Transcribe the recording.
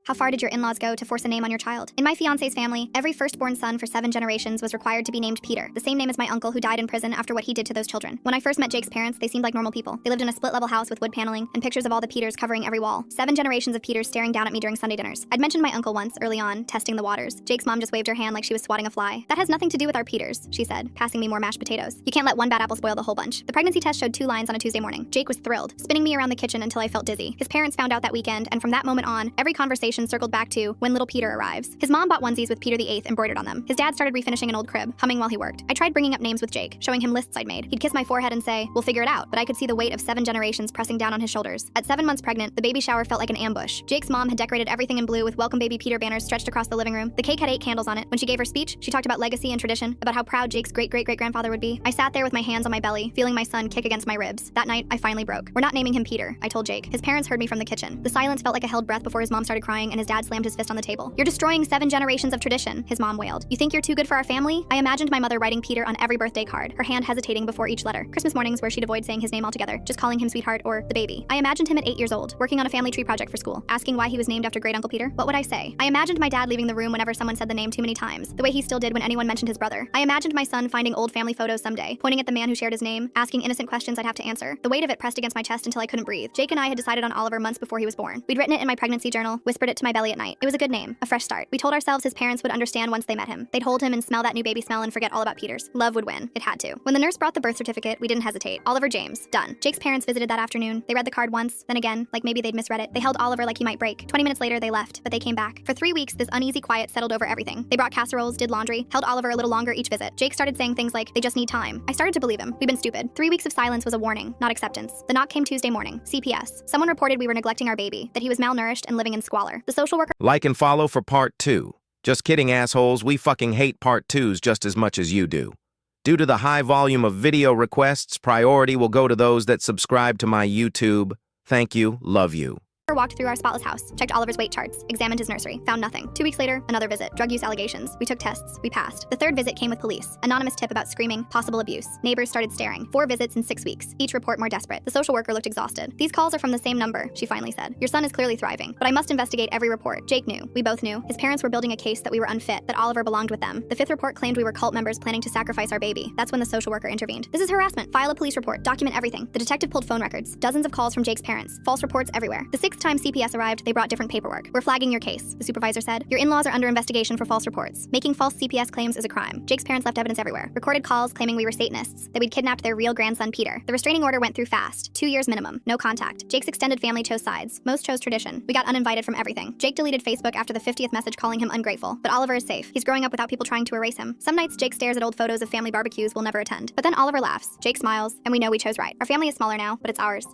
How far did your in-laws go to force a name on your child? In my fiance's family, every firstborn son for 7 generations was required to be named Peter, the same name as my uncle who died in prison after what he did to those children. When I first met Jake's parents, they seemed like normal people. They lived in a split-level house with wood paneling and pictures of all the Peters covering every wall. 7 generations of Peters staring down at me during Sunday dinners. I'd mentioned my uncle once, early on, testing the waters. Jake's mom just waved her hand like she was swatting a fly. That has nothing to do with our Peters, she said, passing me more mashed potatoes. You can't let one bad apple spoil the whole bunch. The pregnancy test showed 2 lines on a Tuesday morning. Jake was thrilled, spinning me around the kitchen until I felt dizzy. His parents found out that weekend, and from that moment on, every conversation circled back to when little Peter arrives. His mom bought onesies with Peter the 8th embroidered on them. His dad started refinishing an old crib, humming while he worked. I tried bringing up names with Jake, showing him lists I'd made. He'd kiss my forehead and say, "We'll figure it out," but I could see the weight of 7 generations pressing down on his shoulders. At 7 months pregnant, the baby shower felt like an ambush. Jake's mom had decorated everything in blue with welcome baby Peter banners stretched across the living room. The cake had 8 candles on it. When she gave her speech, she talked about legacy and tradition, about how proud Jake's great-great-great-grandfather would be. I sat there with my hands on my belly, feeling my son kick against my ribs. That night, I finally broke. "We're not naming him Peter," I told Jake. His parents heard me from the kitchen. The silence felt like a held breath before his mom started crying and his dad slammed his fist on the table. "You're destroying 7 generations of tradition," his mom wailed. "You think you're too good for our family?" I imagined my mother writing Peter on every birthday card, her hand hesitating before each letter. Christmas mornings where she'd avoid saying his name altogether, just calling him sweetheart or the baby. I imagined him at 8 years old, working on a family tree project for school, asking why he was named after great Uncle Peter. What would I say? I imagined my dad leaving the room whenever someone said the name too many times, the way he still did when anyone mentioned his brother. I imagined my son finding old family photos someday, pointing at the man who shared his name, asking innocent questions I'd have to answer. The weight of it pressed against my chest until I couldn't breathe. Jake and I had decided on Oliver months before he was born. We'd written it in my pregnancy journal, whispered it to my belly at night. It was a good name, a fresh start. We told ourselves his parents would understand once they met him. They'd hold him and smell that new baby smell and forget all about Peter's. Love would win. It had to. When the nurse brought the birth certificate, we didn't hesitate. Oliver James. Done. Jake's parents visited that afternoon. They read the card once, then again, like maybe they'd misread it. They held Oliver like he might break. 20 minutes later, they left, but they came back. For 3 weeks, this uneasy quiet settled over everything. They brought casseroles, did laundry, held Oliver a little longer each visit. Jake started saying things like, "They just need time." I started to believe him. We've been stupid. 3 weeks of silence was a warning, not acceptance. The knock came Tuesday morning. CPS. Someone reported we were neglecting our baby, that he was malnourished and living in squalor. The social worker— Like and follow for part 2. Just kidding, assholes. We fucking hate part 2s just as much as you do. Due to the high volume of video requests, priority will go to those that subscribe to my YouTube. Thank you. Love you. walked through our spotless house, checked Oliver's weight charts, examined his nursery, found nothing. 2 weeks later, another visit, drug use allegations. We took tests, we passed. The 3rd visit came with police. Anonymous tip about screaming, possible abuse. Neighbors started staring. 4 visits in 6 weeks, each report more desperate. The social worker looked exhausted. "These calls are from the same number," she finally said. "Your son is clearly thriving, but I must investigate every report." Jake knew. We both knew. His parents were building a case that we were unfit, that Oliver belonged with them. The 5th report claimed we were cult members planning to sacrifice our baby. That's when the social worker intervened. "This is harassment. File a police report. Document everything." The detective pulled phone records. Dozens of calls from Jake's parents. False reports everywhere. The 6th time CPS arrived, they brought different paperwork. "We're flagging your case," the supervisor said. "Your in-laws are under investigation for false reports. Making false CPS claims is a crime." Jake's parents left evidence everywhere. Recorded calls claiming we were Satanists, that we'd kidnapped their real grandson Peter. The restraining order went through fast. 2 years minimum. No contact. Jake's extended family chose sides. Most chose tradition. We got uninvited from everything. Jake deleted Facebook after the 50th message calling him ungrateful. But Oliver is safe. He's growing up without people trying to erase him. Some nights Jake stares at old photos of family barbecues we'll never attend. But then Oliver laughs. Jake smiles, and we know we chose right. Our family is smaller now, but it's ours.